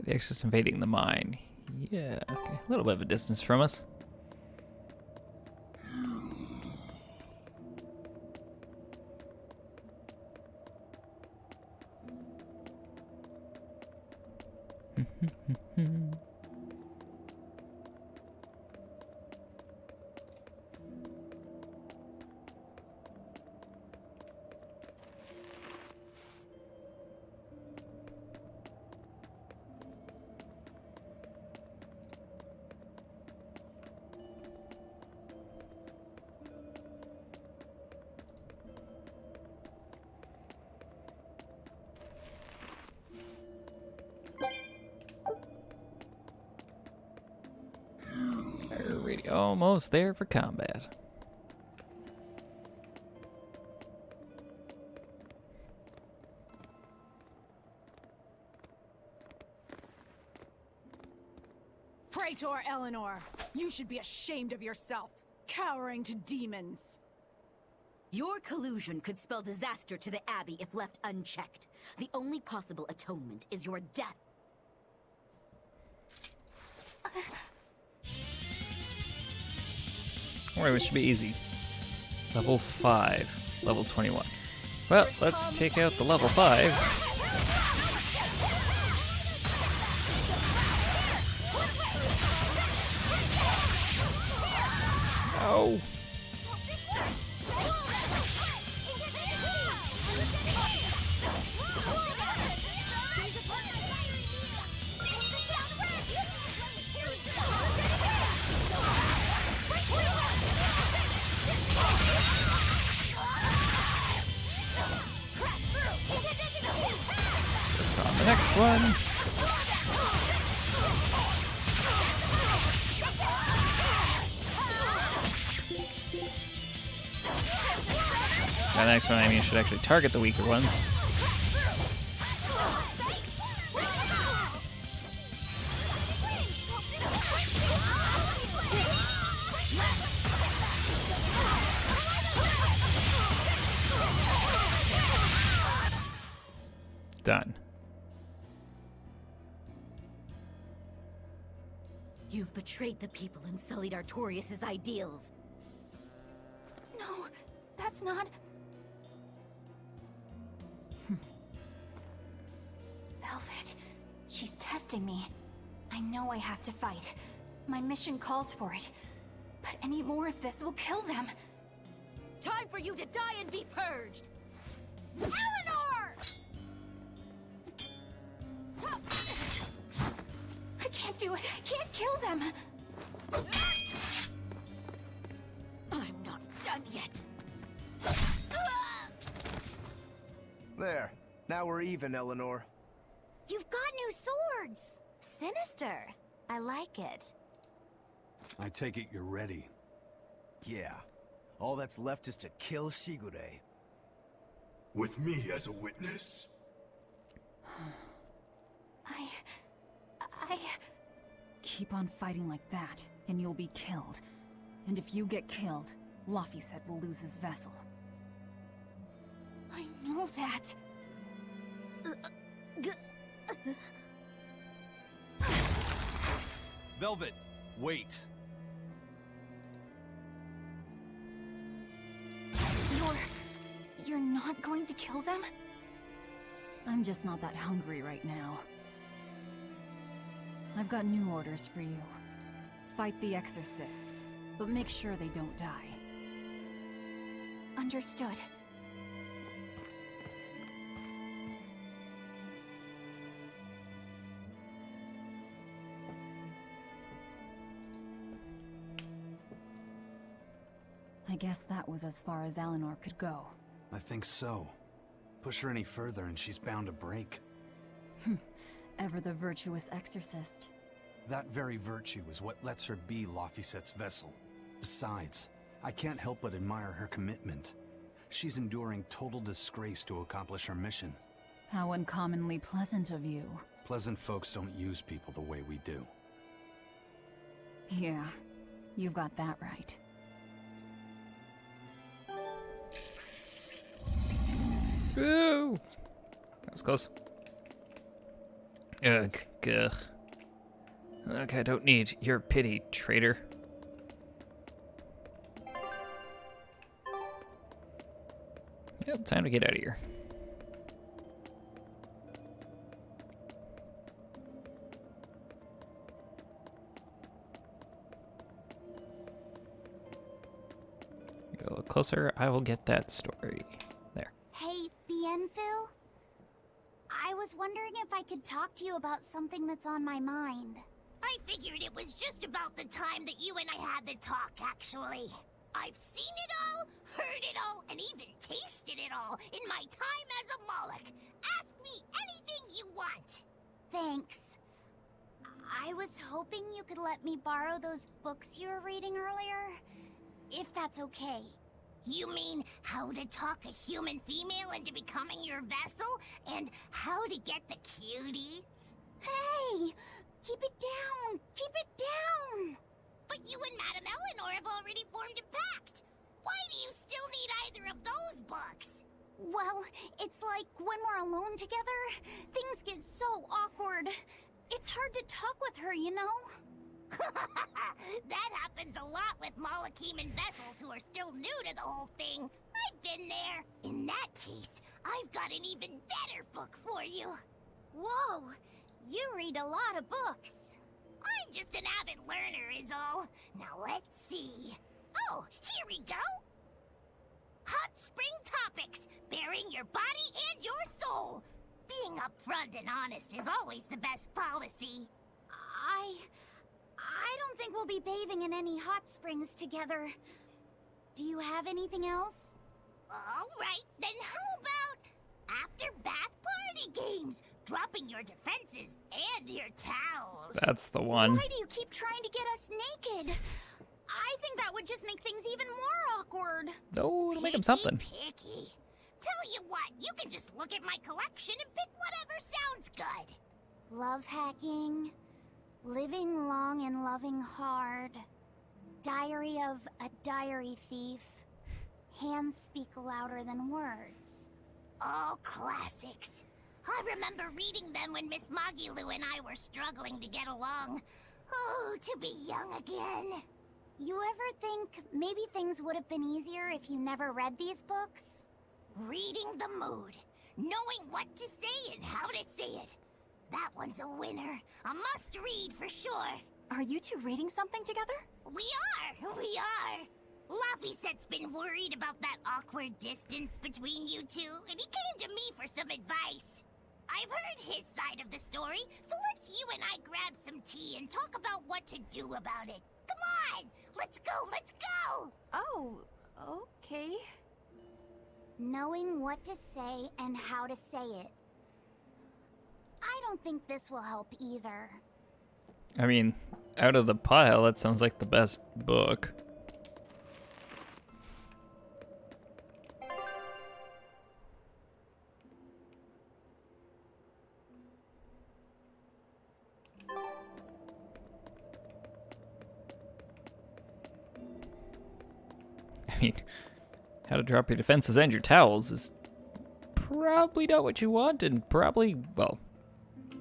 The Exorcist invading the mine. Yeah, okay. A little bit of a distance from us. Already almost there for combat. Praetor Eleanor, you should be ashamed of yourself, cowering to demons. Your collusion could spell disaster to the Abbey if left unchecked. The only possible atonement is your death. Alright, which should be easy. Level 5, level 21. Well, let's take out the level 5s. Oh! On the next one. The next one, I mean, you should actually target the weaker ones. Done. You've betrayed the people and sullied Artorias' ideals. No, that's not... Velvet, she's testing me. I know I have to fight. My mission calls for it. But any more of this will kill them. Time for you to die and be purged! Eleanor! I can't do it. I can't kill them. I'm not done yet. There. Now we're even, Eleanor. You've got new swords. Sinister. I like it. I take it you're ready. Yeah. All that's left is to kill Shigure. With me as a witness? I... Keep on fighting like that, and you'll be killed. And if you get killed, Laphicet will lose his vessel. I know that. Velvet, wait. You're not going to kill them? I'm just not that hungry right now. I've got new orders for you. Fight the Exorcists, but make sure they don't die. Understood. I guess that was as far as Eleanor could go. I think so. Push her any further and she's bound to break. Ever the virtuous exorcist. That very virtue is what lets her be Laphicet's vessel. Besides, I can't help but admire her commitment. She's enduring total disgrace to accomplish her mission. How uncommonly pleasant of you. Pleasant folks don't use people the way we do. Yeah, you've got that right. Woo! That was close. Ugh, gah. Look, I don't need your pity, traitor. Yep, time to get out of here. Go a little closer, I will get that story. There. Hey, Bienfil? I was wondering if I could talk to you about something that's on my mind. I figured it was just about the time that you and I had the talk, actually. I've seen it all, heard it all, and even tasted it all in my time as a Moloch. Ask me anything you want. Thanks. I was hoping you could let me borrow those books you were reading earlier, if that's okay. You mean how to talk a human female into becoming your vessel, and how to get the cuties? Hey! Keep it down! Keep it down! But you and Madame Eleanor have already formed a pact. Why do you still need either of those books? Well, it's like when we're alone together, things get so awkward. It's hard to talk with her, you know? That happens a lot with Molocheman vessels who are still new to the whole thing. I've been there. In that case, I've got an even better book for you. Whoa! You read a lot of books. I'm just an avid learner is all. Now let's see. Oh, here we go. Hot Spring Topics, bearing your body and your soul. Being upfront and honest is always the best policy. I don't think we'll be bathing in any hot springs together. Do you have anything else? All right, then how about after bath party games? Dropping your defenses and your towels. That's the one. Why do you keep trying to get us naked? I think that would just make things even more awkward. No, it'll make them something. Picky. Tell you what, you can just look at my collection and pick whatever sounds good. Love hacking, living long and loving hard, diary of a diary thief, hands speak louder than words. All classics. I remember reading them when Miss Magilu and I were struggling to get along. Oh, to be young again. You ever think maybe things would have been easier if you never read these books? Reading the mood. Knowing what to say and how to say it. That one's a winner. A must-read for sure. Are you two reading something together? We are. Laffyset's been worried about that awkward distance between you two, and he came to me for some advice. I've heard his side of the story, so let's you and I grab some tea and talk about what to do about it. Come on! Let's go! Oh, okay. Knowing what to say and how to say it. I don't think this will help either. I mean, out of the pile, that sounds like the best book. I mean, how to drop your defenses and your towels is probably not what you want, and probably, well,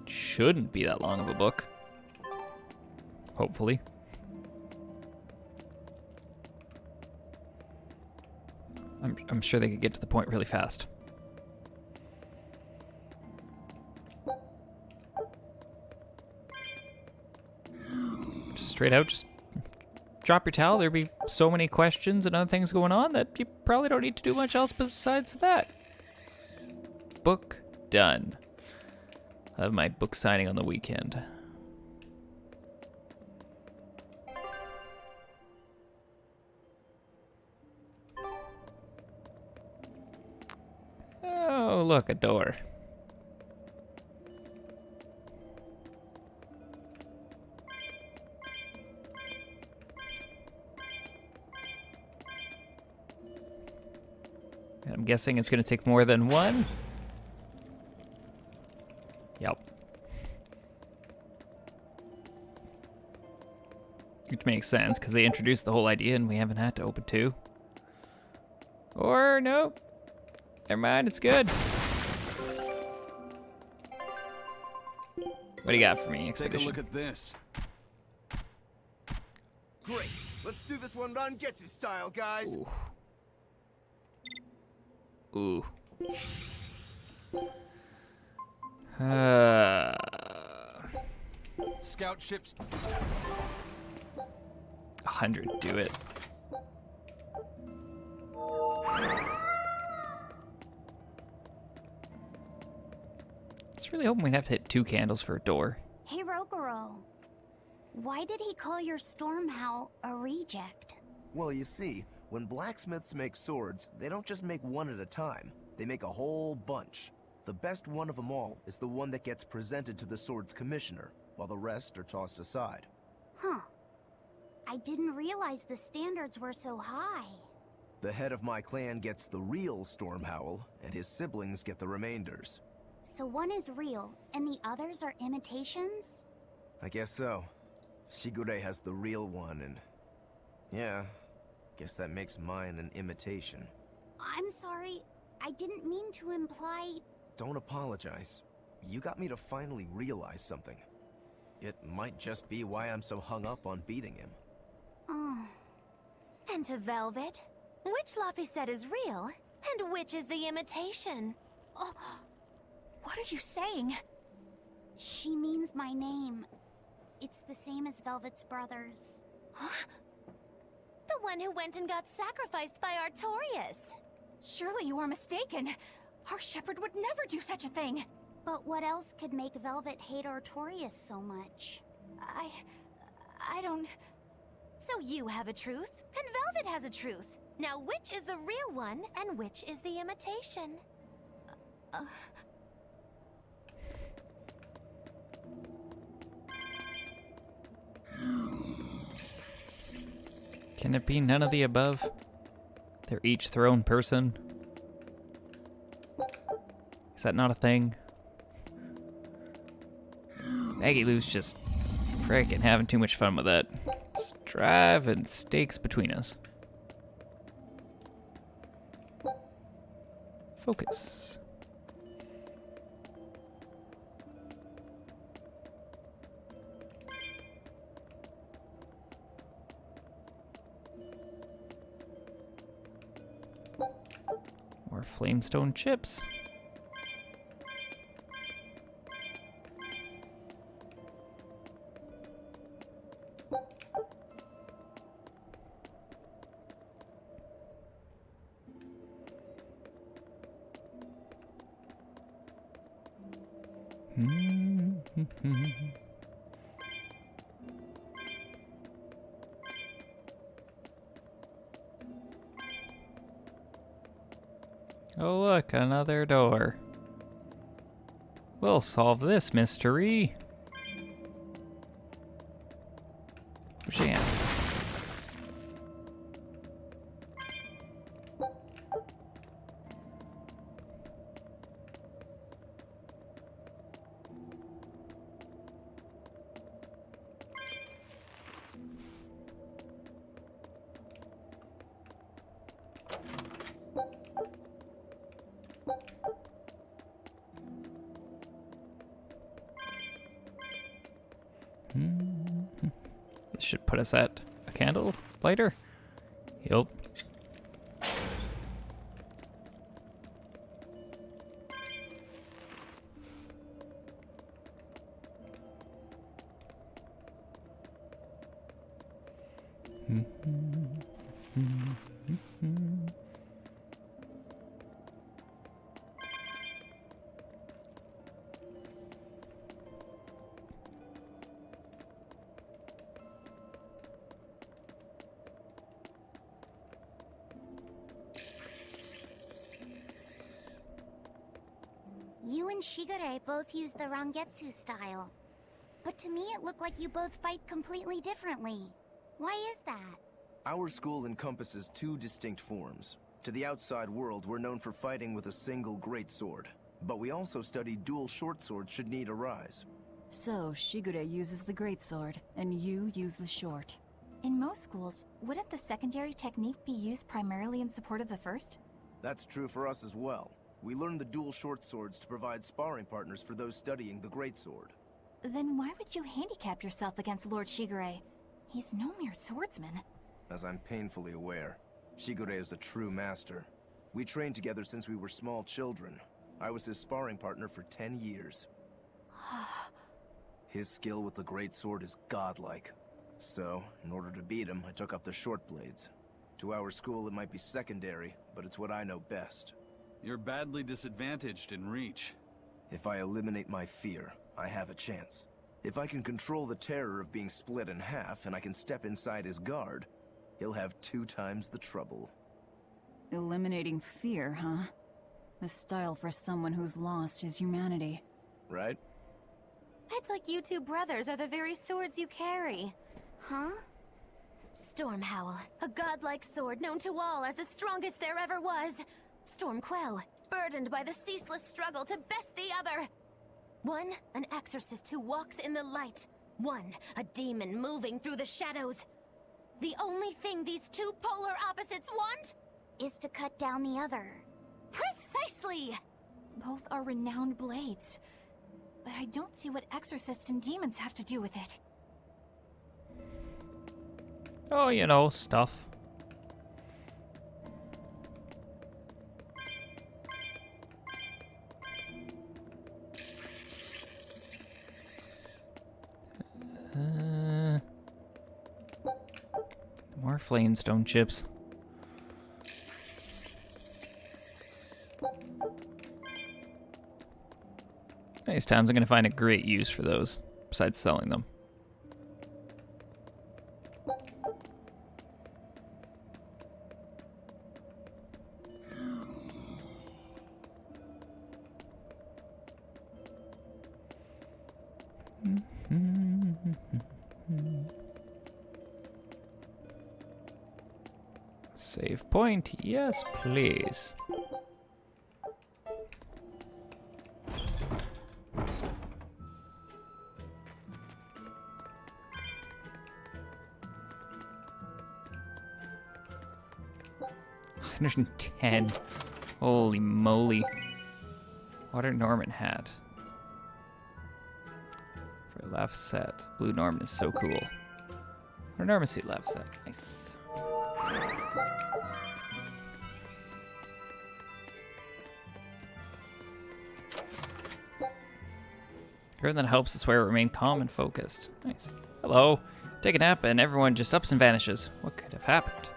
shouldn't be that long of a book. Hopefully. I'm sure they could get to the point really fast. Just straight out, just drop your towel. There'd be so many questions and other things going on that you probably don't need to do much else besides that. Book done. I have my book signing on the weekend. Oh, look, a door. And I'm guessing it's going to take more than one. Yep. Which makes sense, because they introduced the whole idea and we haven't had to open two. Or, nope. Never mind, it's good. What do you got for me, Take a Expedition? look at this. Great. Let's do this one Rangetsu style, guys. Ooh. Scout ships. 100, do it. I was really hoping we'd have to hit 2 candles for a door. Hey, Rogoro. Why did he call your storm howl a reject? Well, you see, when blacksmiths make swords, they don't just make one at a time. They make a whole bunch. The best one of them all is the one that gets presented to the sword's commissioner, while the rest are tossed aside. Huh. I didn't realize the standards were so high. The head of my clan gets the real storm howl, and his siblings get the remainders. So one is real, and the others are imitations? I guess so. Shigure has the real one, and... yeah, guess that makes mine an imitation. I'm sorry, I didn't mean to imply... Don't apologize. You got me to finally realize something. It might just be why I'm so hung up on beating him. Oh. And to Velvet, which Laphicet is real, and which is the imitation? Oh, what are you saying? She means my name. It's the same as Velvet's brothers. Huh? The one who went and got sacrificed by Artorias. Surely you are mistaken. Our shepherd would never do such a thing. But what else could make Velvet hate Artorias so much? I don't... So you have a truth, and Velvet has a truth. Now which is the real one, and which is the imitation? Can it be none of the above? They're each their own person. Is that not a thing? Maggie Lou's just frickin' having too much fun with that. Just driving stakes between us. Focus. More flamestone chips. Oh look, another door. We'll solve this mystery. Jam. This should put us at a candle lighter. Yup. You and Shigure both use the Rangetsu style. But to me it looked like you both fight completely differently. Why is that? Our school encompasses 2 distinct forms. To the outside world, we're known for fighting with a single greatsword. But we also study dual short swords should need arise. So, Shigure uses the greatsword, and you use the short. In most schools, wouldn't the secondary technique be used primarily in support of the first? That's true for us as well. We learn the dual short swords to provide sparring partners for those studying the greatsword. Then why would you handicap yourself against Lord Shigure? He's no mere swordsman. As I'm painfully aware, Shigure is a true master. We trained together since we were small children. I was his sparring partner for 10 years. His skill with the great sword is godlike. So, in order to beat him, I took up the short blades. To our school, it might be secondary, but it's what I know best. You're badly disadvantaged in reach. If I eliminate my fear, I have a chance. If I can control the terror of being split in half and I can step inside his guard, he'll have 2 times the trouble. Eliminating fear, huh? A style for someone who's lost his humanity. Right? It's like you two brothers are the very swords you carry. Huh? Stormhowl, a godlike sword known to all as the strongest there ever was. Stormquell, burdened by the ceaseless struggle to best the other. One, an exorcist who walks in the light. One, a demon moving through the shadows. The only thing these two polar opposites want Is to cut down the other. precisely. Both are renowned blades. But I don't see what exorcists and demons have to do with it. Oh, you know, stuff. More flamestone chips. These times I'm going to find a great use for those, besides selling them. Save point, yes please. $110. Holy moly. Water Norman hat. For left set. Blue Norman is so cool. Water Norman suit left set. Nice. Everyone that helps the swear remain calm and focused. Nice. Hello. Take a nap and everyone just ups and vanishes. What could have happened?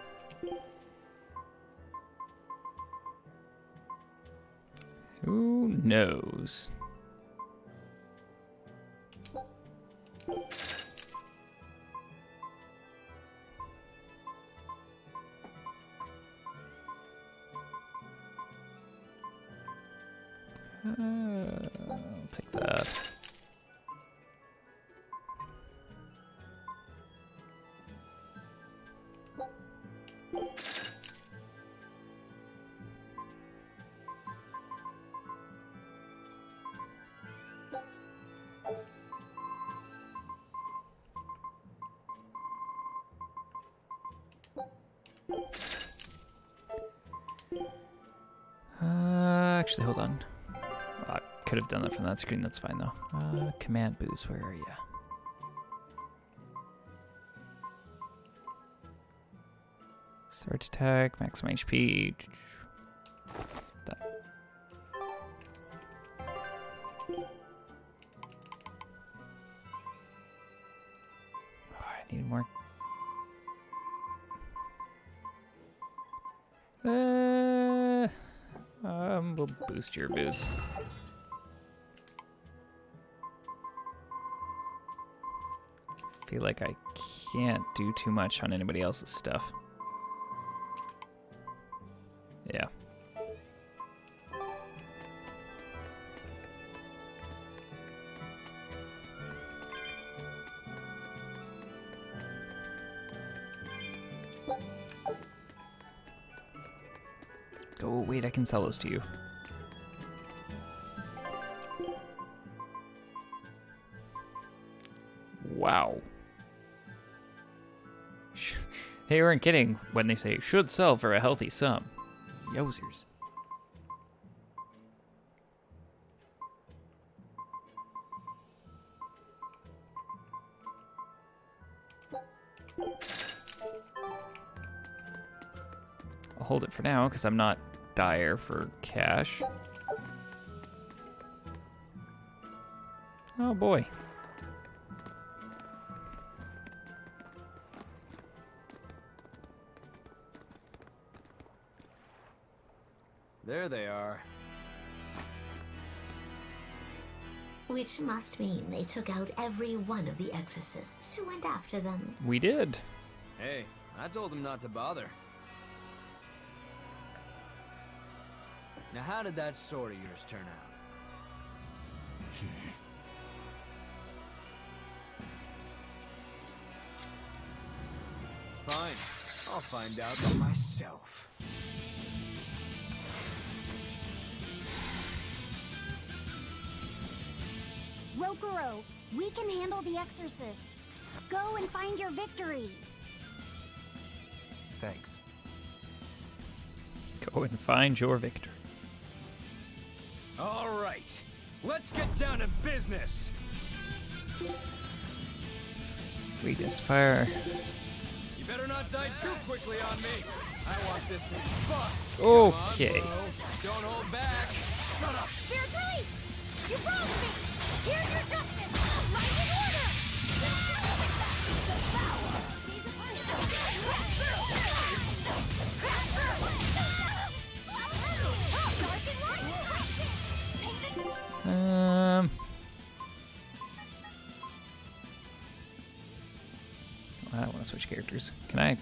Who knows? I'll take that. Actually, hold on. I could have done that from that screen. That's fine, though. Command boost, where are you? Sword attack, maximum HP. That. Oh, I need more. We'll boost your boots. Feel like I can't do too much on anybody else's stuff. Yeah. Oh, wait, I can sell those to you. Wow. They weren't kidding when they say should sell for a healthy sum. Yowzers. hold it for now because I'm not dire for cash. Oh boy. There they are. Which must mean they took out every one of the exorcists who went after them. We did. Hey, I told them not to bother. Now how did that sword of yours turn out? Fine, I'll find out for myself. Rokuro, we can handle the exorcists. Go and find your victory. Thanks. Go and find your victory. All right, let's get down to business. Sweetest fire. You better not die too quickly on me. I want this to bust. Okay. Come on, bro. Don't hold back. Shut up. Spirit release! You wronged me! Here's your justice! Light in order! I don't want to switch characters. Can I?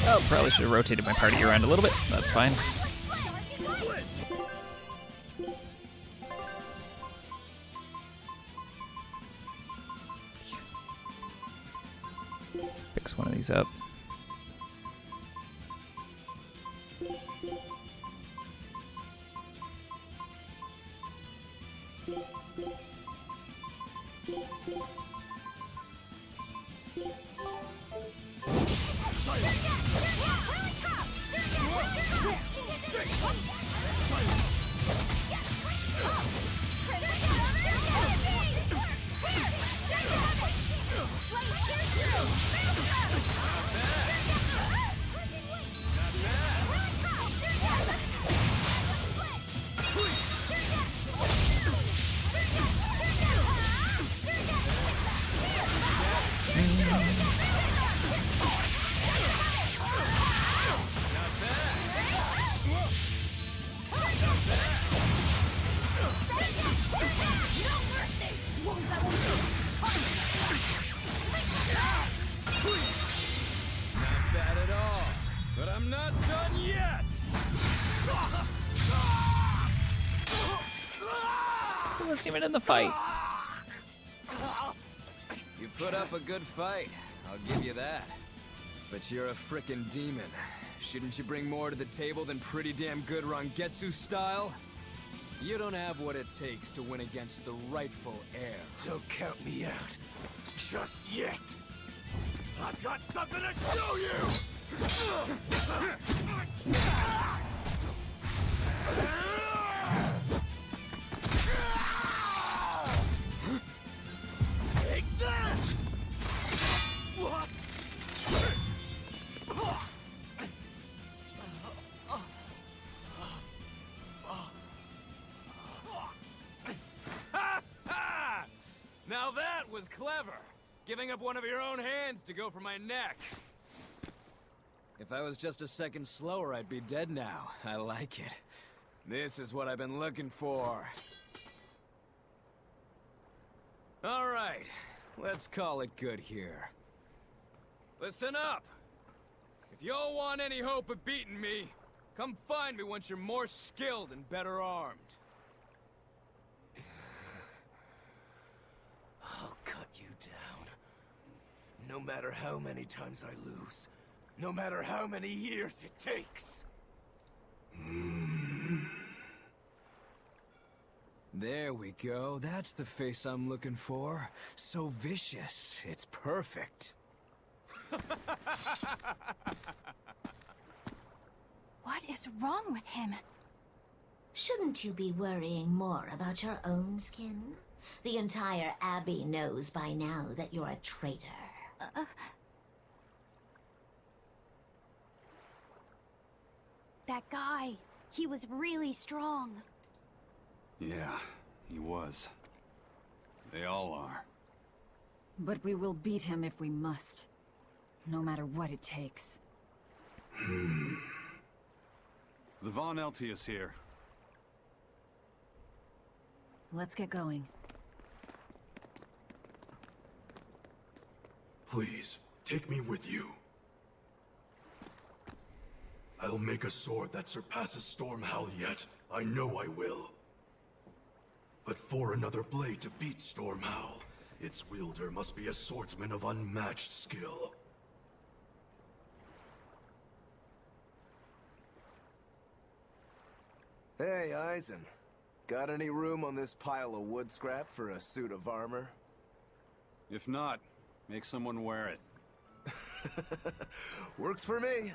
Oh, probably should have rotated my party around a little bit. That's fine. Let's fix one of these up. Not bad at all, but I'm not done yet. Who was even in the fight? You put up a good fight, I'll give you that. But you're a frickin' demon. Shouldn't you bring more to the table than pretty damn good Rangetsu style? You don't have what it takes to win against the rightful heir. Don't count me out. Just yet. I've got something to show you! Take this! Now that was clever! Giving up one of your own hands to go for my neck. If I was just a second slower, I'd be dead now. I like it. This is what I've been looking for. All right, let's call it good here. Listen up! If y'all want any hope of beating me, come find me once you're more skilled and better armed. I'll cut you down. No matter how many times I lose. No matter how many years it takes. There we go. That's the face I'm looking for. So vicious. It's perfect. What is wrong with him? Shouldn't you be worrying more about your own skin? The entire Abbey knows by now that you're a traitor. That guy, he was really strong. Yeah, he was. They all are. But we will beat him if we must. No matter what it takes. The Von Eltius here. Let's get going. Please, take me with you. I'll make a sword that surpasses Stormhowl yet. I know I will. But for another blade to beat Stormhowl, its wielder must be a swordsman of unmatched skill. Hey, Eisen. Got any room on this pile of wood scrap for a suit of armor? If not, make someone wear it. Works for me.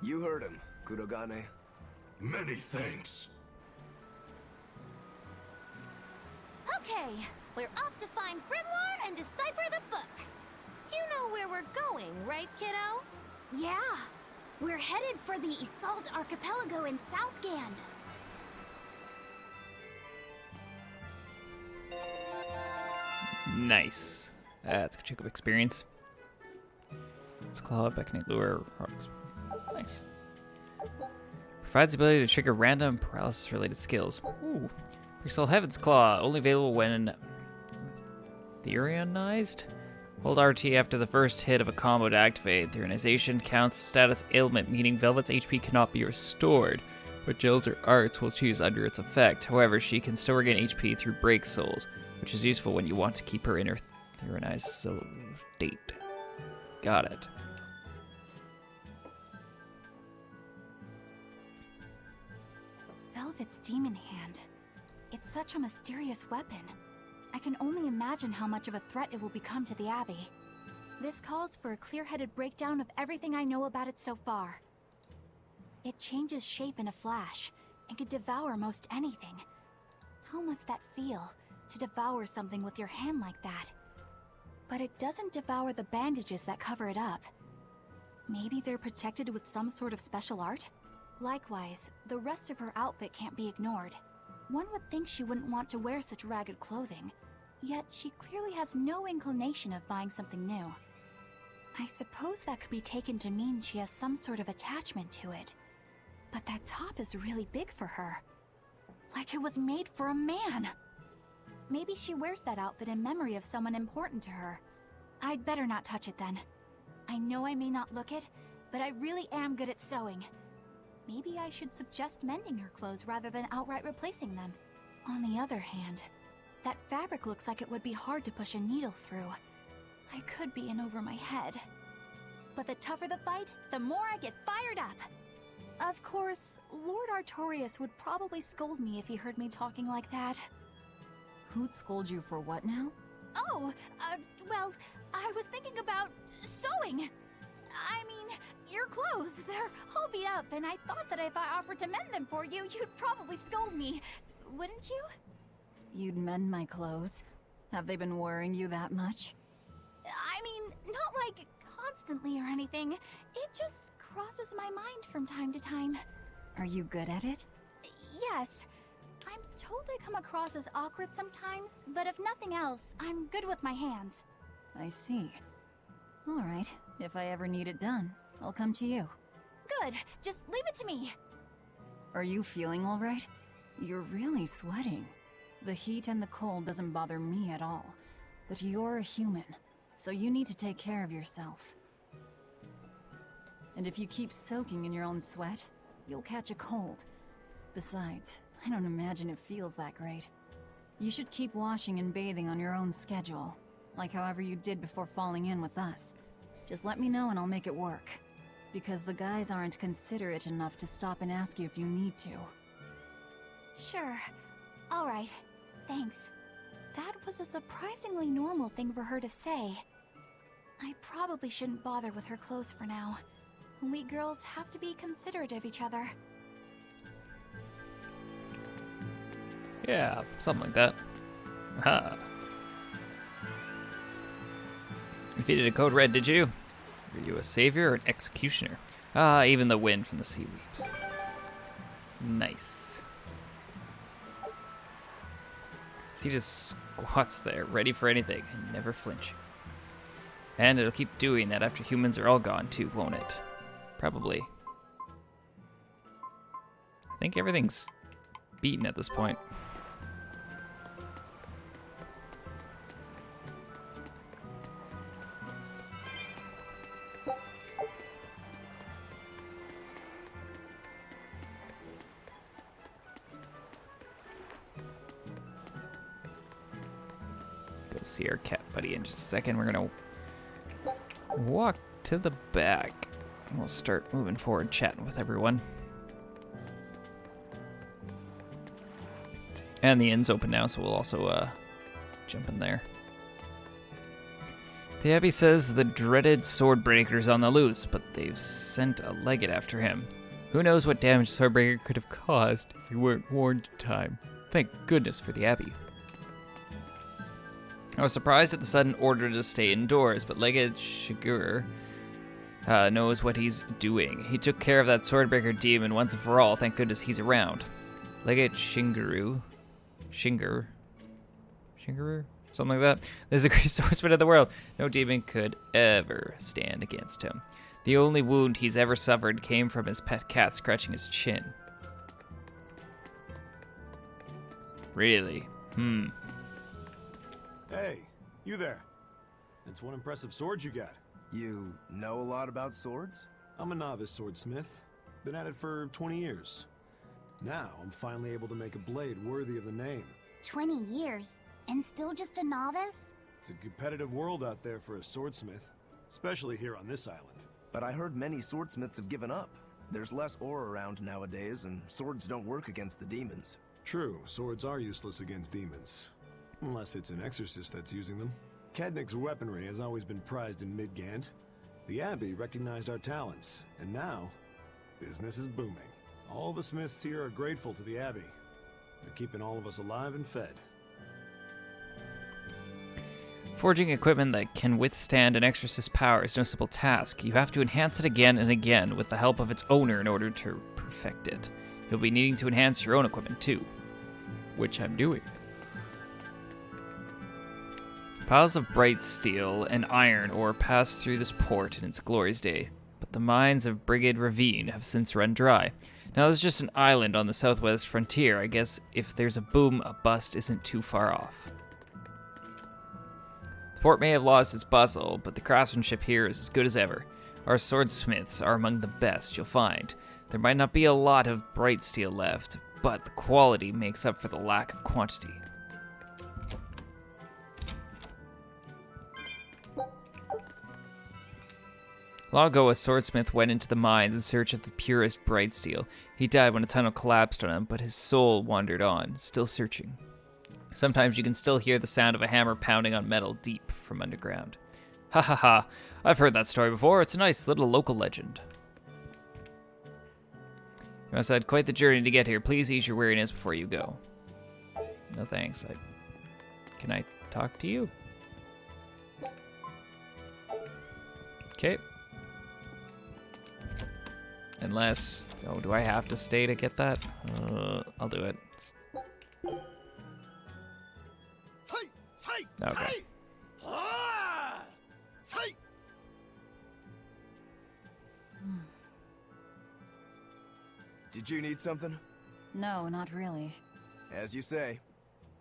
You heard him, Kurogane. Many thanks. Okay, we're off to find Grimoire and decipher the book. You know where we're going, right, kiddo? Yeah, we're headed for the Isolde Archipelago in Southgand. Nice. That's a good chunk of experience. It's Claw, Beckoning Lure, Rocks. Nice. Provides the ability to trigger random paralysis-related skills. Ooh. Pixel Heaven's Claw, only available when Therionized? Hold RT after the first hit of a combo to activate. Theorization counts status ailment, meaning Velvet's HP cannot be restored, but gels or arts will choose under its effect. However, she can still regain HP through Break Souls, which is useful when you want to keep her in her Theorized state. Got it. Velvet's demon hand. It's such a mysterious weapon. I can only imagine how much of a threat it will become to the Abbey. This calls for a clear-headed breakdown of everything I know about it so far. It changes shape in a flash, and could devour most anything. How must that feel, to devour something with your hand like that? But it doesn't devour the bandages that cover it up. Maybe they're protected with some sort of special art? Likewise, the rest of her outfit can't be ignored. One would think she wouldn't want to wear such ragged clothing, yet she clearly has no inclination of buying something new. I suppose that could be taken to mean she has some sort of attachment to it. But that top is really big for her. Like it was made for a man. Maybe she wears that outfit in memory of someone important to her. I'd better not touch it then. I know I may not look it, but I really am good at sewing. Maybe I should suggest mending her clothes rather than outright replacing them. On the other hand, that fabric looks like it would be hard to push a needle through. I could be in over my head. But the tougher the fight, the more I get fired up. Of course, Lord Artorias would probably scold me if he heard me talking like that. Who'd scold you for what now? Oh, well, I was thinking about sewing. I mean, your clothes, they're all beat up, and I thought that if I offered to mend them for you, you'd probably scold me. Wouldn't you? You'd mend my clothes? Have they been worrying you that much? I mean, not like constantly or anything. It just crosses my mind from time to time. Are you good at it? Yes. I'm told I come across as awkward sometimes, but if nothing else, I'm good with my hands. I see. All right, if I ever need it done, I'll come to you. Good, just leave it to me. Are you feeling all right? You're really sweating. The heat and the cold doesn't bother me at all, but you're a human, so you need to take care of yourself. And if you keep soaking in your own sweat, you'll catch a cold. Besides, I don't imagine it feels that great. You should keep washing and bathing on your own schedule, like however you did before falling in with us. Just let me know and I'll make it work. Because the guys aren't considerate enough to stop and ask you if you need to. Sure. All right. Thanks. That was a surprisingly normal thing for her to say. I probably shouldn't bother with her clothes for now. We girls have to be considerate of each other. Yeah, something like that. Ha. Defeated a code red, did you? Were you a savior or an executioner? Ah, even the wind from the sea weeps. Nice. So he just squats there, ready for anything, and never flinching. And it'll keep doing that after humans are all gone too, won't it? Probably. I think everything's beaten at this point. Go see our cat buddy in just a second. We're gonna walk to the back. And we'll start moving forward, chatting with everyone. And the inn's open now, so we'll also jump in there. The Abbey says the dreaded Swordbreaker's on the loose, but they've sent a legate after him. Who knows what damage Swordbreaker could have caused if he weren't warned in time. Thank goodness for the Abbey. I was surprised at the sudden order to stay indoors, but Legate Shigur knows what he's doing. He took care of that Swordbreaker demon once and for all. Thank goodness he's around. Legate Shingaru? Something like that. There's the greatest swordsman in the world. No demon could ever stand against him. The only wound he's ever suffered came from his pet cat scratching his chin. Really? Hey, you there. That's one impressive sword you got. You know a lot about swords? I'm a novice swordsmith. Been at it for 20 years. Now, I'm finally able to make a blade worthy of the name. 20 years? And still just a novice? It's a competitive world out there for a swordsmith, especially here on this island. But I heard many swordsmiths have given up. There's less ore around nowadays, and swords don't work against the demons. True, swords are useless against demons. Unless it's an exorcist that's using them. Kadnik's weaponry has always been prized in Midgand. The Abbey recognized our talents, and now, business is booming. All the smiths here are grateful to the Abbey. They're keeping all of us alive and fed. Forging equipment that can withstand an exorcist's power is no simple task. You have to enhance it again and again with the help of its owner in order to perfect it. You'll be needing to enhance your own equipment too, which I'm doing. Piles of bright steel and iron ore passed through this port in its glorious day, but the mines of Brigade Ravine have since run dry. Now there's just an island on the southwest frontier. I guess if there's a boom, a bust isn't too far off. The port may have lost its bustle, but the craftsmanship here is as good as ever. Our swordsmiths are among the best you'll find. There might not be a lot of bright steel left, but the quality makes up for the lack of quantity. Long ago, a swordsmith went into the mines in search of the purest bright steel. He died when a tunnel collapsed on him, but his soul wandered on, still searching. Sometimes you can still hear the sound of a hammer pounding on metal deep from underground. Ha ha ha, I've heard that story before. It's a nice little local legend. You must have had quite the journey to get here. Please ease your weariness before you go. No thanks. Can I talk to you? Okay. Unless... Oh, do I have to stay to get that? I'll do it. Okay. Did you need something? No, not really. As you say.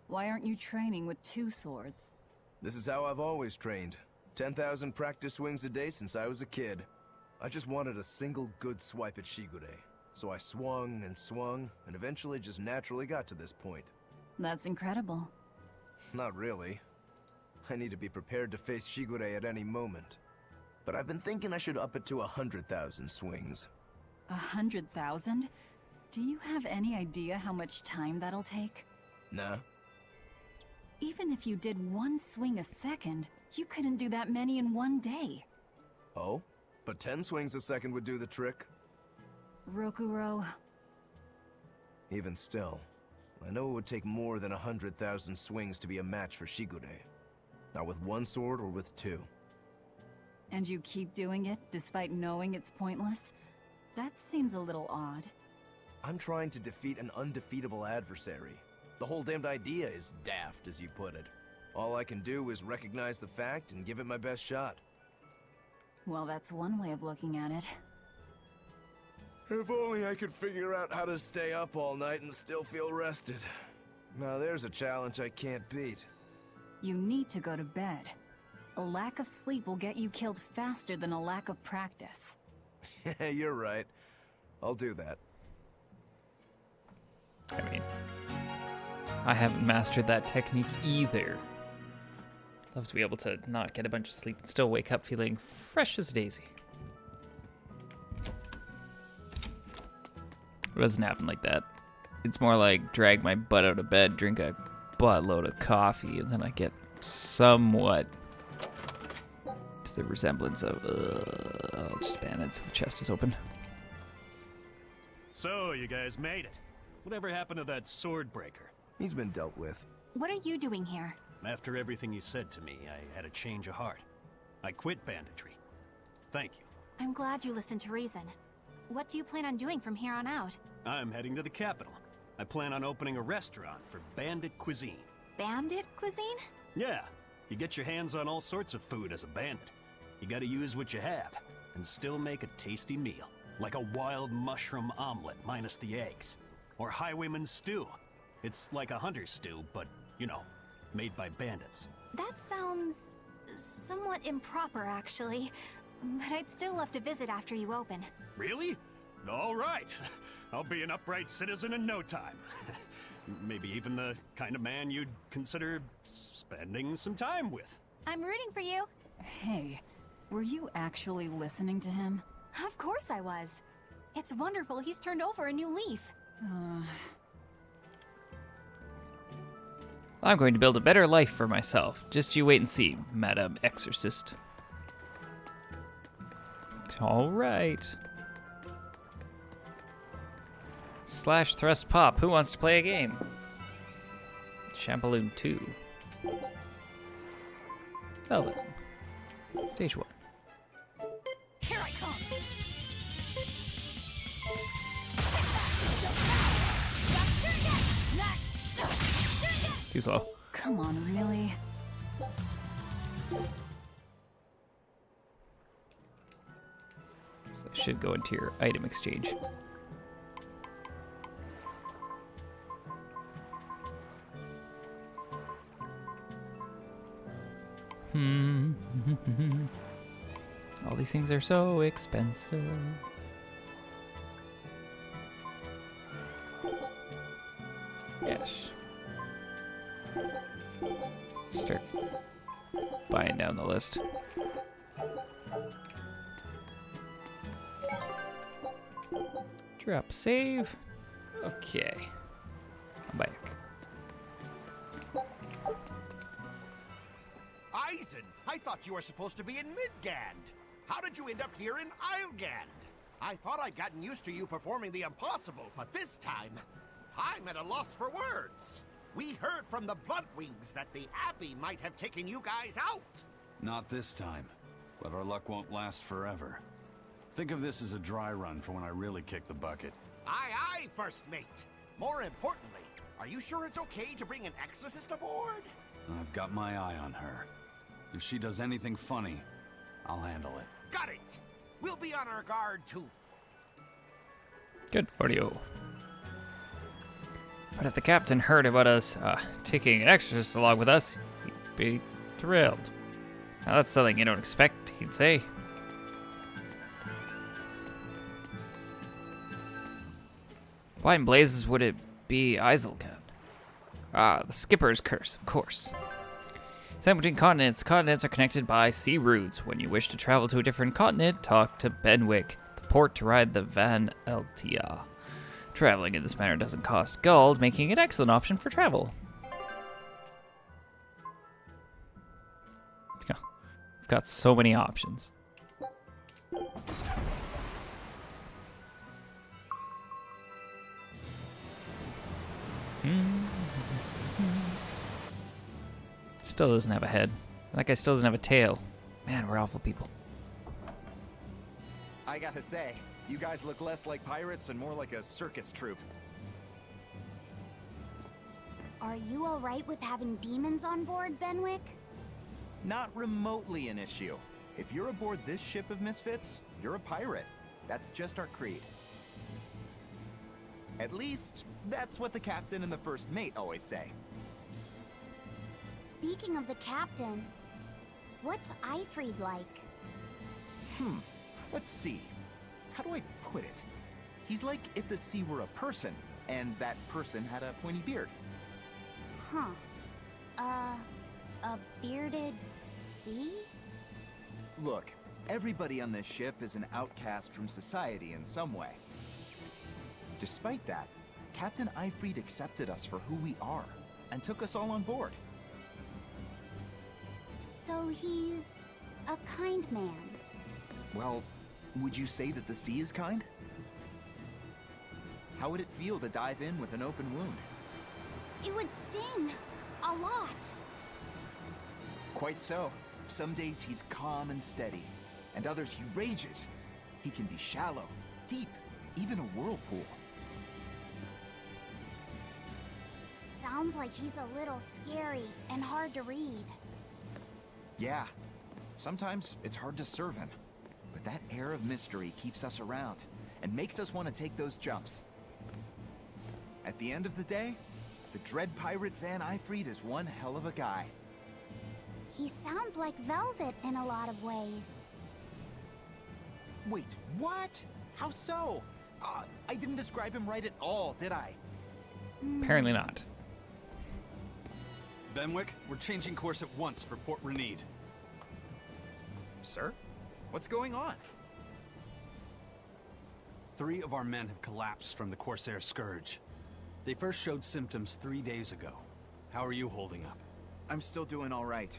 Why aren't you training with 2 swords? This is how I've always trained. 10,000 practice swings a day since I was a kid. I just wanted a single good swipe at Shigure. So I swung, and eventually just naturally got to this point. That's incredible. Not really. I need to be prepared to face Shigure at any moment. But I've been thinking I should up it to 100,000 swings. 100,000? Do you have any idea how much time that'll take? Nah. Even if you did 1 swing a second, you couldn't do that many in 1 day. Oh? But 10 swings a second would do the trick? Rokuro. Even still, I know it would take more than 100,000 swings to be a match for Shigure. Not with one sword or with two. And you keep doing it, despite knowing it's pointless? That seems a little odd. I'm trying to defeat an undefeatable adversary. The whole damned idea is daft, as you put it. All I can do is recognize the fact and give it my best shot. Well, that's one way of looking at it. If only I could figure out how to stay up all night and still feel rested. Now there's a challenge I can't beat. You need to go to bed. A lack of sleep will get you killed faster than a lack of practice. You're right. I'll do that. I mean, I haven't mastered that technique either. Love to be able to not get a bunch of sleep and still wake up feeling fresh as a daisy. It doesn't happen like that. It's more like drag my butt out of bed, drink a buttload of coffee, and then I get somewhat to the resemblance of, I'll just ban it so the chest is open. So, you guys made it. Whatever happened to that sword breaker? He's been dealt with. What are you doing here? After everything you said to me, I had a change of heart. I quit banditry. Thank you. I'm glad you listened to reason. What do you plan on doing from here on out? I'm heading to the capital. I plan on opening a restaurant for bandit cuisine. Bandit cuisine? Yeah, you get your hands on all sorts of food as a bandit. You gotta use what you have, and still make a tasty meal. Like a wild mushroom omelet minus the eggs. Or highwayman's stew. It's like a hunter's stew, but, you know, made by bandits. That sounds somewhat improper, actually. But I'd still love to visit after you open. Really? All right. I'll be an upright citizen in no time. Maybe even the kind of man you'd consider spending some time with. I'm rooting for you. Hey, were you actually listening to him? Of course I was. It's wonderful he's turned over a new leaf. I'm going to build a better life for myself. Just you wait and see, Madam Exorcist. All right. Slash thrust pop. Who wants to play a game? Shampaloon 2. Velvet. Stage 1. Here I come. Too slow. Come on, really? So it should go into your item exchange. All these things are so expensive. Yes. Start buying down the list. Drop save. Okay. I'm back. Eisen, I thought you were supposed to be in Midgand. How did you end up here in Islegand? I thought I'd gotten used to you performing the impossible, but this time, I'm at a loss for words. We heard from the Bloodwings that the Abbey might have taken you guys out. Not this time, but our luck won't last forever. Think of this as a dry run for when I really kick the bucket. Aye, aye, First Mate. More importantly, are you sure it's okay to bring an exorcist aboard? I've got my eye on her. If she does anything funny, I'll handle it. Got it! We'll be on our guard, too. Good for you. But if the captain heard about us taking an exorcist along with us, he'd be thrilled. Now that's something you don't expect, he'd say. Why in blazes would it be Islegand? Ah, the skipper's curse, of course. Sailing between continents. Continents are connected by sea routes. When you wish to travel to a different continent, talk to Benwick, the port to ride the Van Eltia. Traveling in this manner doesn't cost gold, making it an excellent option for travel. Yeah, we've got so many options. Still doesn't have a head. That guy still doesn't have a tail. Man, we're awful people. I gotta say, you guys look less like pirates and more like a circus troupe. Are you alright with having demons on board, Benwick? Not remotely an issue. If you're aboard this ship of misfits, you're a pirate. That's just our creed. At least, that's what the captain and the first mate always say. Speaking of the captain, what's Ifried like? Let's see. How do I put it? He's like if the sea were a person, and that person had a pointy beard. Huh. A bearded sea? Look, everybody on this ship is an outcast from society in some way. Despite that, Captain Ifried accepted us for who we are, and took us all on board. So he's a kind man. Well, would you say that the sea is kind? How would it feel to dive in with an open wound? It would sting. A lot. Quite so. Some days he's calm and steady, and others he rages. He can be shallow, deep, even a whirlpool. Sounds like he's a little scary and hard to read. Yeah. Sometimes it's hard to serve him. But that air of mystery keeps us around, and makes us want to take those jumps. At the end of the day, the dread pirate Van Ifried is one hell of a guy. He sounds like Velvet in a lot of ways. Wait, what? How so? I didn't describe him right at all, did I? Apparently not. Benwick, we're changing course at once for Port Renede. Sir? What's going on? 3 of our men have collapsed from the Corsair Scourge. They first showed symptoms 3 days ago. How are you holding up? I'm still doing all right.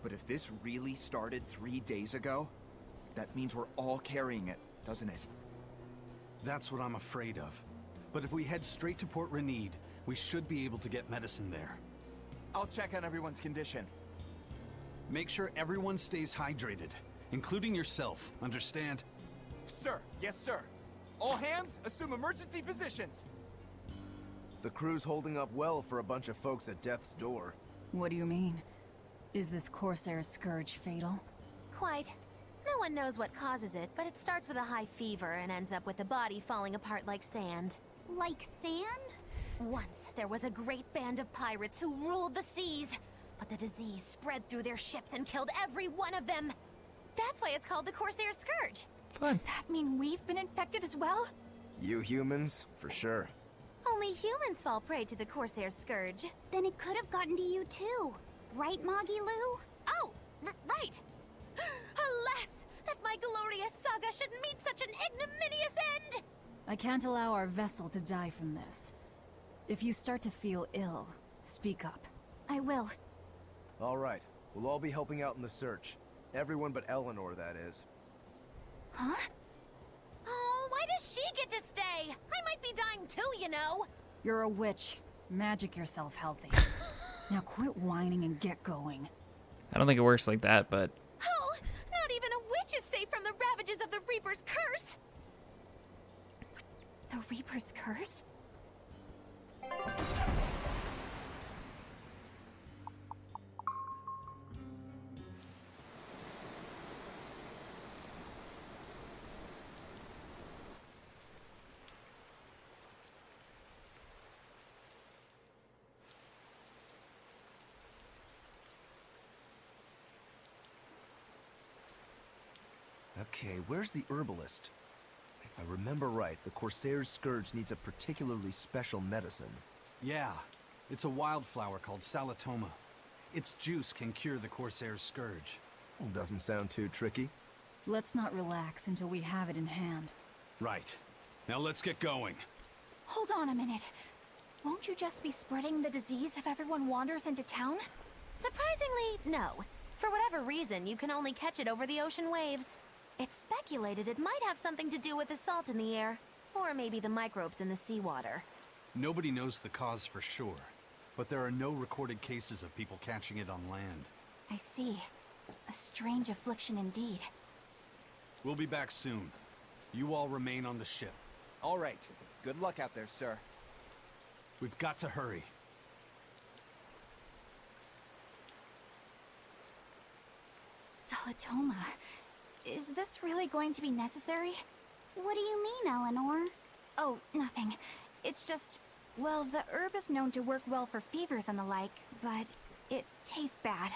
But if this really started 3 days ago, that means we're all carrying it, doesn't it? That's what I'm afraid of. But if we head straight to Port Renede, we should be able to get medicine there. I'll check on everyone's condition. Make sure everyone stays hydrated, including yourself, understand? Sir, yes sir. All hands, assume emergency positions. The crew's holding up well for a bunch of folks at death's door. What do you mean? Is this Corsair Scourge fatal? Quite. No one knows what causes it, but it starts with a high fever and ends up with the body falling apart like sand. Like sand? Once, there was a great band of pirates who ruled the seas, but the disease spread through their ships and killed every one of them. That's why it's called the Corsair Scourge. Does that mean we've been infected as well? You humans, for sure. Only humans fall prey to the Corsair Scourge. Then it could have gotten to you too. Right, Moggy Lou? Oh, right. Alas, that my glorious saga should meet such an ignominious end! I can't allow our vessel to die from this. If you start to feel ill, speak up. I will. All right. We'll all be helping out in the search. Everyone but Eleanor, that is. Huh? Oh, why does she get to stay? I might be dying too, you know. You're a witch. Magic yourself healthy. Now quit whining and get going. I don't think it works like that, but... Oh, not even a witch is safe from the ravages of the Reaper's curse! The Reaper's curse? Okay, where's the herbalist? If I remember right, the Corsair's Scourge needs a particularly special medicine. Yeah, it's a wildflower called Salatoma. Its juice can cure the Corsair's Scourge. Well, doesn't sound too tricky. Let's not relax until we have it in hand. Right. Now let's get going. Hold on a minute. Won't you just be spreading the disease if everyone wanders into town? Surprisingly, no. For whatever reason, you can only catch it over the ocean waves. It's speculated it might have something to do with the salt in the air, or maybe the microbes in the seawater. Nobody knows the cause for sure, but there are no recorded cases of people catching it on land. I see. A strange affliction indeed. We'll be back soon. You all remain on the ship. All right. Good luck out there, sir. We've got to hurry. Solitoma. Is this really going to be necessary? What do you mean, Eleanor? Oh, nothing. It's just, well, the herb is known to work well for fevers and the like, but it tastes bad.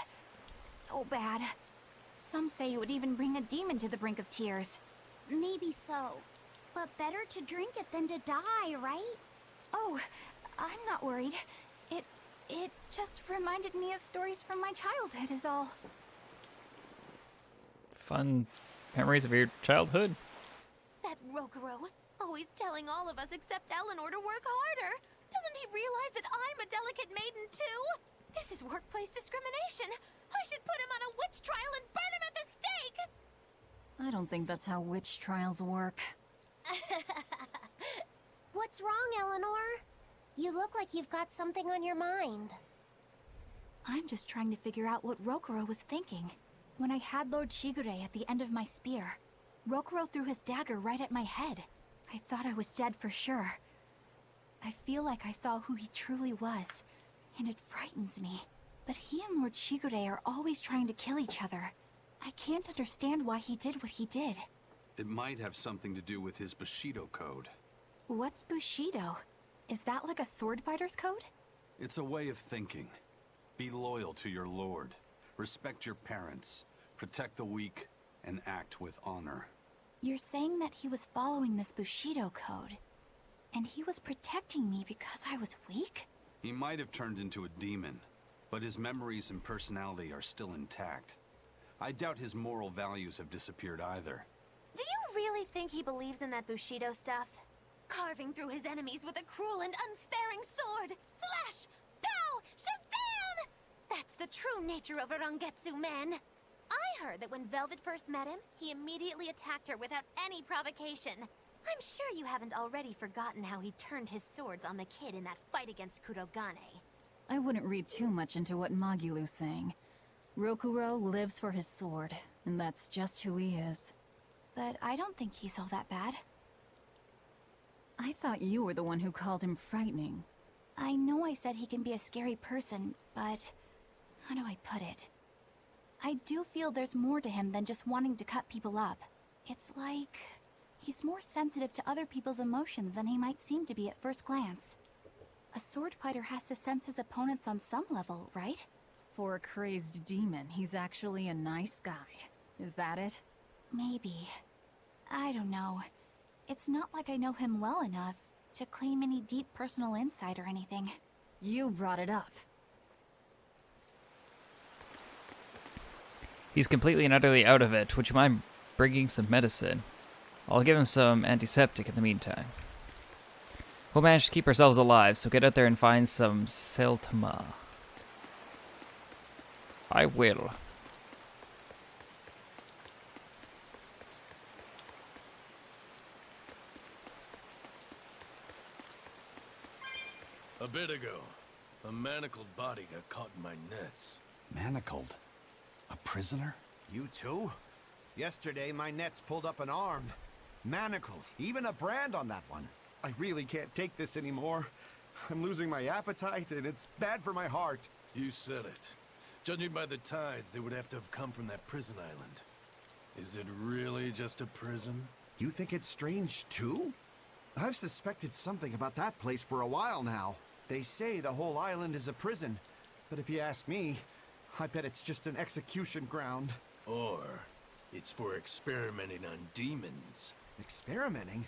So bad. Some say it would even bring a demon to the brink of tears. Maybe so. But better to drink it than to die, right? Oh, I'm not worried. It just reminded me of stories from my childhood is all. Fun memories of your childhood. That Rokuro, always telling all of us except Eleanor to work harder. Doesn't he realize that I'm a delicate maiden too? This is workplace discrimination. I should put him on a witch trial and burn him at the stake! I don't think that's how witch trials work. What's wrong, Eleanor? You look like you've got something on your mind. I'm just trying to figure out what Rokuro was thinking. When I had Lord Shigure at the end of my spear, Rokuro threw his dagger right at my head. I thought I was dead for sure. I feel like I saw who he truly was, and it frightens me. But he and Lord Shigure are always trying to kill each other. I can't understand why he did what he did. It might have something to do with his Bushido code. What's Bushido? Is that like a sword fighter's code? It's a way of thinking. Be loyal to your lord. Respect your parents. Protect the weak. And act with honor. You're saying that he was following this Bushido code, and he was protecting me because I was weak? He might have turned into a demon, but his memories and personality are still intact. I doubt his moral values have disappeared either. Do you really think he believes in that Bushido stuff? Carving through his enemies with a cruel and unsparing sword! Slash! Pow! Shazam! That's the true nature of a Rangetsu man! I heard that when Velvet first met him, he immediately attacked her without any provocation. I'm sure you haven't already forgotten how he turned his swords on the kid in that fight against Kurogane. I wouldn't read too much into what Magilu's saying. Rokuro lives for his sword, and that's just who he is. But I don't think he's all that bad. I thought you were the one who called him frightening. I know I said he can be a scary person, but how do I put it? I do feel there's more to him than just wanting to cut people up. It's like he's more sensitive to other people's emotions than he might seem to be at first glance. A sword fighter has to sense his opponents on some level, right? For a crazed demon, he's actually a nice guy. Is that it? Maybe. I don't know. It's not like I know him well enough to claim any deep personal insight or anything. You brought it up. He's completely and utterly out of it. Would you mind bringing some medicine? I'll give him some antiseptic in the meantime. We'll manage to keep ourselves alive, so get out there and find some Seltama. I will. A bit ago, a manacled body got caught in my nets. Manacled? A prisoner? You too? Yesterday, my nets pulled up an arm. Manacles, even a brand on that one. I really can't take this anymore. I'm losing my appetite, and it's bad for my heart. You said it. Judging by the tides, they would have to have come from that prison island. Is it really just a prison? You think it's strange, too? I've suspected something about that place for a while now. They say the whole island is a prison, but if you ask me, I bet it's just an execution ground. Or it's for experimenting on demons. Experimenting?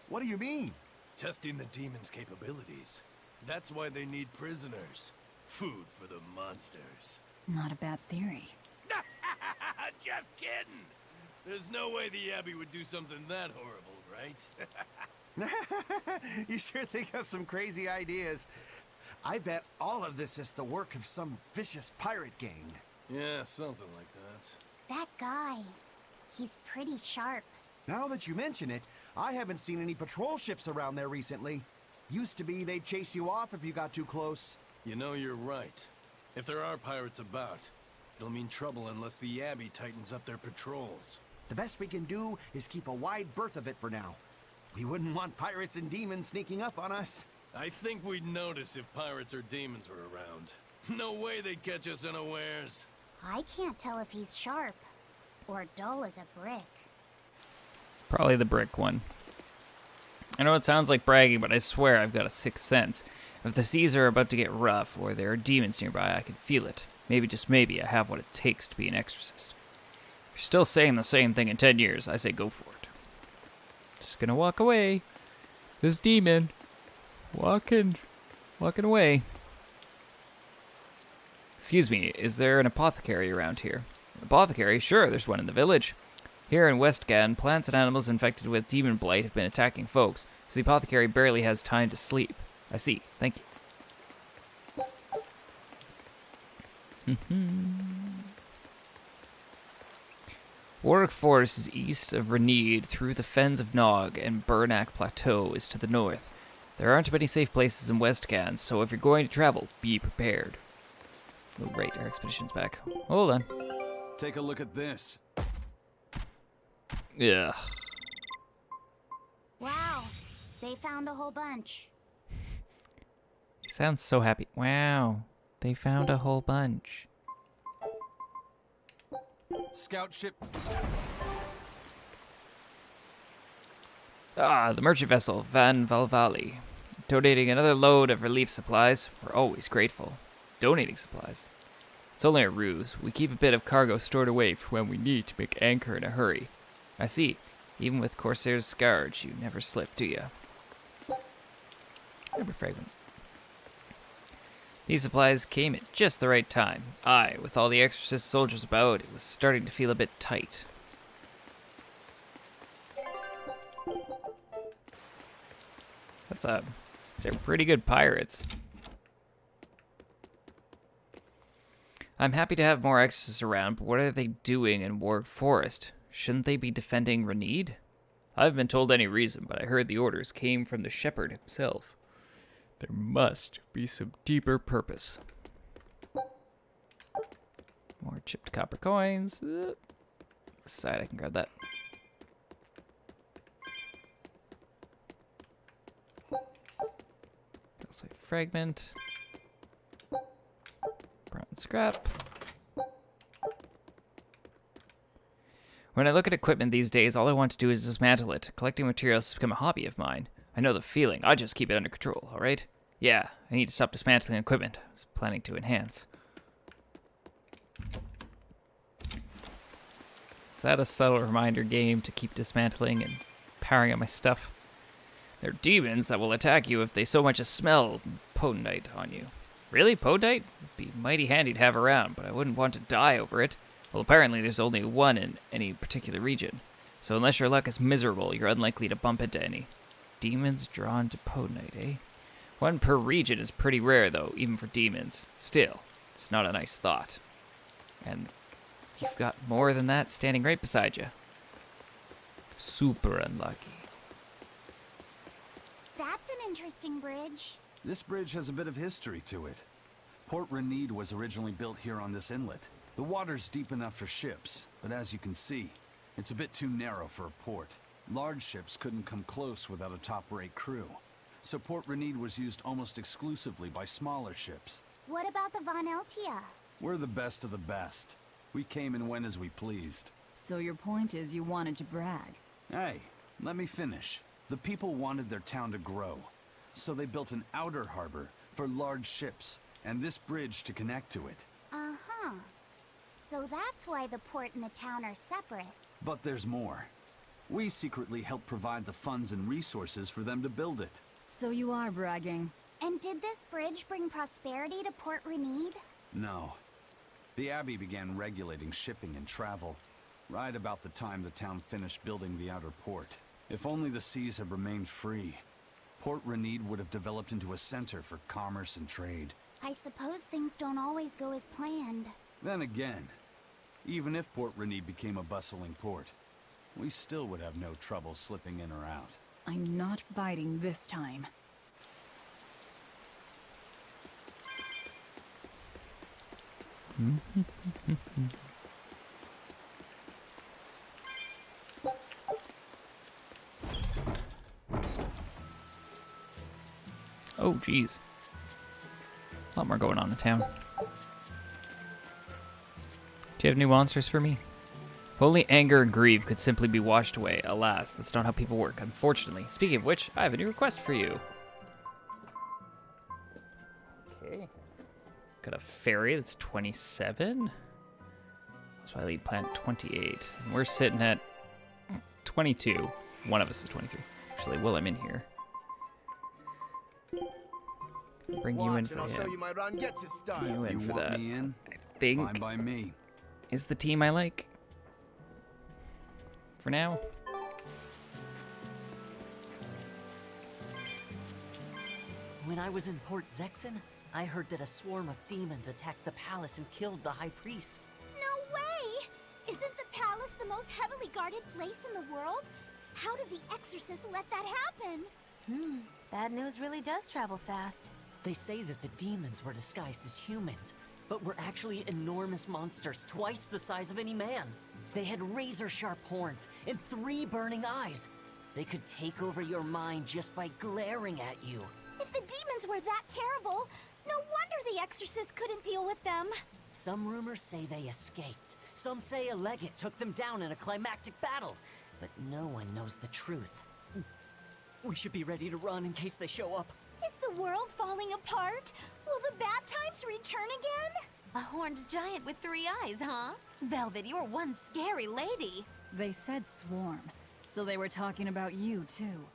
What do you mean? Testing the demons' capabilities. That's why they need prisoners. Food for the monsters. Not a bad theory. Just kidding! There's no way the Abbey would do something that horrible, right? You sure think of some crazy ideas. I bet all of this is the work of some vicious pirate gang. Yeah, something like that. That guy, he's pretty sharp. Now that you mention it, I haven't seen any patrol ships around there recently. Used to be they'd chase you off if you got too close. You know, you're right. If there are pirates about, it'll mean trouble unless the Abbey tightens up their patrols. The best we can do is keep a wide berth of it for now. We wouldn't want pirates and demons sneaking up on us. I think we'd notice if pirates or demons were around. No way they'd catch us unawares. I can't tell if he's sharp or dull as a brick. Probably the brick one. I know it sounds like bragging, but I swear I've got a sixth sense. If the seas are about to get rough, or there are demons nearby, I can feel it. Maybe, just maybe, I have what it takes to be an exorcist. If you're still saying the same thing in 10 years, I say go for it. Just gonna walk away. This demon. Walking away. Excuse me, is there an apothecary around here? An apothecary? Sure, there's one in the village. Here in Westgan, plants and animals infected with demon blight have been attacking folks, so the apothecary barely has time to sleep. I see. Thank you. Warwick Forest is east of Renede, through the fens of Nog, and Burnack Plateau is to the north. There aren't many safe places in Westgan, so if you're going to travel, be prepared. Oh, right, our expedition's back. Hold on. Take a look at this. Yeah. Wow, they found a whole bunch. He sounds so happy. Wow, they found a whole bunch. Scout ship. Ah, the merchant vessel, Van Valvali. Donating another load of relief supplies. We're always grateful. Donating supplies. It's only a ruse. We keep a bit of cargo stored away for when we need to make anchor in a hurry. I see. Even with Corsair's scourge, you never slip, do you? Number fragment. These supplies came at just the right time. With all the exorcist soldiers about, it was starting to feel a bit tight. They're pretty good pirates. I'm happy to have more exorcists around, but what are they doing in Warwick Forest? Shouldn't they be defending Renede? I haven't been told any reason, but I heard the orders came from the shepherd himself. There must be some deeper purpose. More chipped copper coins. This side, I can grab that. Calcite fragment. Brown scrap. When I look at equipment these days, all I want to do is dismantle it. Collecting materials has become a hobby of mine. I know the feeling. I just keep it under control, alright? Yeah, I need to stop dismantling equipment. I was planning to enhance. Is that a subtle reminder game to keep dismantling and powering up my stuff? There are demons that will attack you if they so much as smell potentite on you. Really? Potentite? It'd be mighty handy to have around, but I wouldn't want to die over it. Well, apparently there's only one in any particular region. So unless your luck is miserable, you're unlikely to bump into any. Demons drawn to potentite, eh? One per region is pretty rare, though, even for demons. Still, it's not a nice thought. And you've got more than that standing right beside you. Super unlucky. That's an interesting bridge. This bridge has a bit of history to it. Port Renede was originally built here on this inlet. The water's deep enough for ships, but as you can see, it's a bit too narrow for a port. Large ships couldn't come close without a top-rate crew. So Port Renede was used almost exclusively by smaller ships. What about the Von Eltia? We're the best of the best. We came and went as we pleased. So your point is you wanted to brag? Hey, let me finish. The people wanted their town to grow, so they built an outer harbor for large ships, and this bridge to connect to it. Uh-huh. So that's why the port and the town are separate. But there's more. We secretly helped provide the funds and resources for them to build it. So you are bragging. And did this bridge bring prosperity to Port Renede? No. The Abbey began regulating shipping and travel, right about the time the town finished building the outer port. If only the seas had remained free, Port Renede would have developed into a center for commerce and trade. I suppose things don't always go as planned. Then again, even if Port Renede became a bustling port, we still would have no trouble slipping in or out. I'm not biting this time. Oh, geez. A lot more going on in town. Do you have new monsters for me? If only anger and grief could simply be washed away. Alas, that's not how people work, unfortunately. Speaking of which, I have a new request for you. Okay. Got a fairy that's 27. That's why I lead plant 28. And we're sitting at 22. One of us is 23. Actually, while I'm in here. Bring you in for I'll show him. you my Rangetsu style. You in for want that. me in? I think Fine by me. is the team I like. For now. When I was in Port Zexen, I heard that a swarm of demons attacked the palace and killed the High Priest. No way! Isn't the palace the most heavily guarded place in the world? How did the exorcist let that happen? Bad news really does travel fast. They say that the demons were disguised as humans, but were actually enormous monsters, twice the size of any man. They had razor-sharp horns and 3 burning eyes. They could take over your mind just by glaring at you. If the demons were that terrible, no wonder the exorcist couldn't deal with them. Some rumors say they escaped. Some say a legate took them down in a climactic battle. But no one knows the truth. We should be ready to run in case they show up. Is the world falling apart? Will the bad times return again? A horned giant with 3 eyes, huh? Velvet, you're one scary lady. They said swarm, so they were talking about you too.